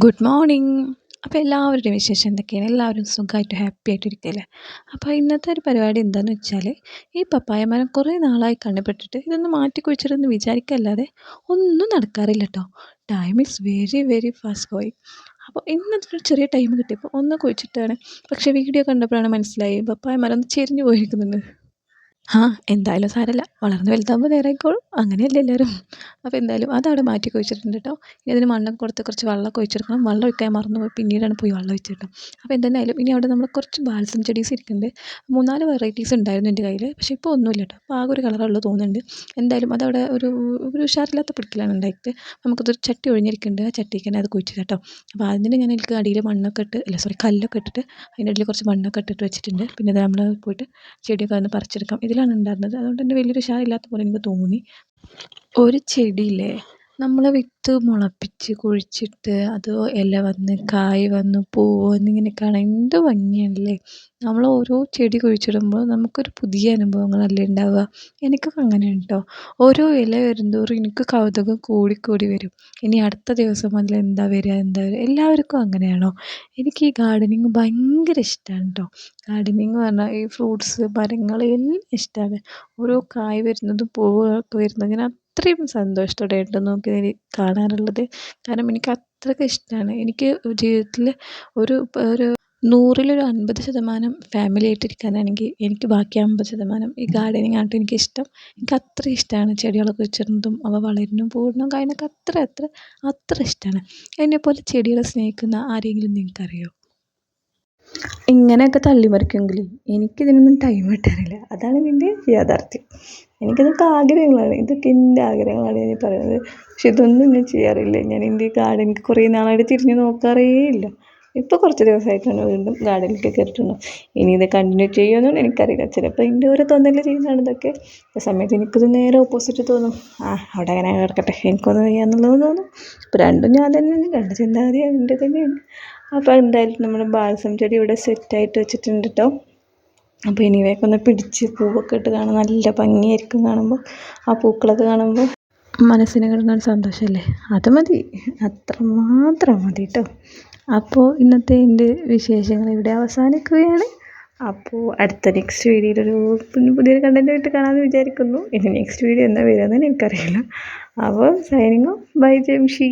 Good morning. അപ്പോൾ എല്ലാവരുടെയും വിശേഷം എന്തൊക്കെയാണ്? എല്ലാവരും സുഖമായിട്ട് ഹാപ്പി ആയിട്ടിരിക്കുകയല്ലേ? അപ്പോൾ ഇന്നത്തെ ഒരു പരിപാടി എന്താണെന്ന് വെച്ചാൽ, ഈ പപ്പായ മരം കുറേ നാളായി കണ്ണിൽപ്പെട്ടിട്ട് ഇതൊന്ന് മാറ്റി കുഴിച്ചിടുമെന്ന് വിചാരിക്കല്ലാതെ ഒന്നും നടക്കാറില്ല കേട്ടോ. Time is very very fast going. അപ്പോൾ ഇന്നത്തെ ഒരു ചെറിയ ടൈം കിട്ടിയപ്പോൾ ഒന്ന് കുഴിച്ചിട്ടാണ്. പക്ഷേ വീഡിയോ കണ്ടപ്പോഴാണ് മനസ്സിലായി പപ്പായ മരം ഒന്ന് ചെരിഞ്ഞ് പോയിരിക്കുന്നുണ്ട്. ആ, എന്തായാലും സാരമില്ല, വളർന്ന് വലുതാകുമ്പോൾ നേരായിക്കോളും, അങ്ങനെയല്ലേ എല്ലാവരും. അപ്പോൾ എന്തായാലും അതവിടെ മാറ്റി കുഴിച്ചിട്ടുണ്ട് കേട്ടോ. ഇനി അതിന് മണ്ണൊക്കെ കൊടുത്ത് കുറച്ച് വെള്ളമൊക്കെ ഒഴിച്ചെടുക്കണം. വെള്ളം ഒഴിക്കാൻ മറന്നുപോയി, പിന്നീടാണ് പോയി വെള്ളം ഒഴിച്ചത് കേട്ടോ. അപ്പോൾ എന്തായാലും ഇനി അവിടെ നമ്മൾ കുറച്ച് ബാൽസം ചെടീസ് ഇരിക്കുന്നുണ്ട്. 3-4 വെറൈറ്റീസ് ഉണ്ടായിരുന്നു എൻ്റെ കയ്യിൽ, പക്ഷേ ഇപ്പോൾ ഒന്നുമില്ല കേട്ടോ. അപ്പോൾ ആകെ ഒരു കളറുള്ളൂ തോന്നുന്നുണ്ട്. എന്തായാലും അതവിടെ ഒരു ഒരു ഉഷാറില്ലാത്ത പിടിക്കലാണ് ഉണ്ടായിട്ട്. നമുക്കതൊരു ചട്ടി ഒഴിഞ്ഞിരിക്കുന്നുണ്ട്, ആ ചട്ടിക്ക് തന്നെ അത് കുഴിച്ചിട്ട് കേട്ടോ. അപ്പോൾ അതിന് ഞാൻ എനിക്ക് അടിയിൽ മണ്ണൊക്കെ ഇട്ട്, അല്ല സോറി, കല്ലൊക്കെ ഇട്ടിട്ട് അതിൻ്റെ അടിയിൽ കുറച്ച് മണ്ണൊക്കെ ഇട്ടിട്ട് വെച്ചിട്ടുണ്ട്. പിന്നെ അത് നമ്മൾ പോയിട്ട് ചെടിയൊക്കെ ഒന്ന് പറിച്ചെടുക്കാം. ഇതിലാണ് ഉണ്ടായിരുന്നത്. അതുകൊണ്ട് തന്നെ വലിയൊരു ഉഷാറില്ലാത്ത പോലെ എനിക്ക് തോന്നി. ഒരു ചെടിയില്ലേ, നമ്മൾ വിത്ത് മുളപ്പിച്ച് കുഴിച്ചിട്ട് അത് ഇല വന്ന് കായ് വന്ന് പൂവ് വന്ന് ഇങ്ങനെ കാണാൻ എന്ത് ഭംഗിയാണല്ലേ. നമ്മൾ ഓരോ ചെടി കുഴിച്ചിടുമ്പോൾ നമുക്കൊരു പുതിയ അനുഭവങ്ങളല്ലേ ഉണ്ടാവുക. എനിക്കൊക്കെ അങ്ങനെയാണ് കേട്ടോ. ഓരോ ഇല വരുന്തോറും എനിക്ക് കൗതുകം കൂടിക്കൂടി വരും. ഇനി അടുത്ത ദിവസം മുതൽ എന്താ വരിക എന്താ വരിക. എല്ലാവർക്കും അങ്ങനെയാണോ? എനിക്ക് ഈ ഗാർഡനിങ് ഭയങ്കര ഇഷ്ടമാണ് കേട്ടോ. ഗാർഡനിങ് പറഞ്ഞാൽ ഈ ഫ്രൂട്ട്സ് മരങ്ങൾ എല്ലാം ഇഷ്ടമാണ്. ഓരോ കായ് വരുന്നതും പൂവുകളൊക്കെ വരുന്നതും ഇങ്ങനെ അത്രയും സന്തോഷത്തോടെയായിട്ട് നോക്കി കാണാറുള്ളത്. കാരണം എനിക്ക് അത്രയ്ക്ക് ഇഷ്ടമാണ്. എനിക്ക് ജീവിതത്തിൽ ഒരു ഒരു 100-ൽ 50% ഫാമിലി ആയിട്ടിരിക്കാനാണെങ്കിൽ എനിക്ക് ബാക്കി 50% ഈ ഗാർഡനിങ് ആയിട്ട് എനിക്കിഷ്ടം. എനിക്ക് അത്ര ഇഷ്ടമാണ് ചെടികളൊക്കെ വെച്ചിരുന്നതും അവ വളരുന്നതും പൂവിടുന്നതും കായ്ന്നതൊക്കെ അത്ര ഇഷ്ടമാണ്. എന്നെപ്പോലെ ചെടികളെ സ്നേഹിക്കുന്ന ആരെങ്കിലും നിങ്ങൾക്കറിയോ? ഇങ്ങനെയൊക്കെ തള്ളിമറിക്കുമെങ്കിൽ എനിക്കിതിനൊന്നും ടൈം കിട്ടാറില്ല. അതാണ് ഇതിൻ്റെ യാഥാർത്ഥ്യം. എനിക്കിതൊക്കെ ആഗ്രഹങ്ങളാണ്, ഇതൊക്കെ എൻ്റെ ആഗ്രഹങ്ങളാണ് ഞാൻ പറയുന്നത്. പക്ഷെ ഇതൊന്നും ഞാൻ ചെയ്യാറില്ല. ഞാൻ എൻ്റെ ഗാർഡനിലേക്ക് കുറേ നാളായിട്ട് തിരിഞ്ഞ് നോക്കാറേ ഇല്ല. ഇപ്പോൾ കുറച്ച് ദിവസമായിട്ടാണ് വീണ്ടും ഗാർഡനിലേക്ക് കയറിയിട്ടുണ്ട്. ഇനി ഇത് കണ്ടിന്യൂ ചെയ്യുമെന്നൊന്നും എനിക്കറിയില്ല. ചിലപ്പോൾ എൻ്റെ ഓരോ തോന്നലിൽ ചെയ്യുന്നതാണ് ഇതൊക്കെ. ആ സമയത്ത് എനിക്കിത് നേരെ ഓപ്പോസിറ്റ് തോന്നും. അവിടെ അങ്ങനെ കിടക്കട്ടെ, എനിക്കൊന്നും ചെയ്യാന്നുള്ളത് തോന്നും. അപ്പോൾ രണ്ടും ഞാൻ തന്നെയാണ്, രണ്ട് ചിന്താഗതി എൻ്റെ തന്നെയാണ്. അപ്പോൾ എന്തായാലും നമ്മൾ ബാൽസം ചെടി ഇവിടെ സെറ്റായിട്ട് വെച്ചിട്ടുണ്ട് കേട്ടോ. അപ്പോൾ ഇനി ഇവയൊക്കെ ഒന്ന് പിടിച്ച് പൂവൊക്കെ ഇട്ട് കാണാൻ നല്ല ഭംഗിയായിരിക്കും. കാണുമ്പോൾ ആ പൂക്കളൊക്കെ കാണുമ്പോൾ മനസ്സിന് കിട്ടുന്ന ഒരു സന്തോഷമല്ലേ, അത് മതി, അത്രമാത്രം മതി കേട്ടോ. അപ്പോൾ ഇന്നത്തെ എൻ്റെ വിശേഷങ്ങൾ ഇവിടെ അവസാനിക്കുകയാണ്. അപ്പോൾ അടുത്ത നെക്സ്റ്റ് വീഡിയോയിലൊരു പുതിയൊരു കണ്ടൻറ്റായിട്ട് കാണാമെന്ന് വിചാരിക്കുന്നു. ഇനി നെക്സ്റ്റ് വീഡിയോ എന്താ വരുന്നതെന്ന് എനിക്കറിയില്ല. അപ്പോൾ സൈനിങ് ഓഫ്, ബൈ ജംഷി.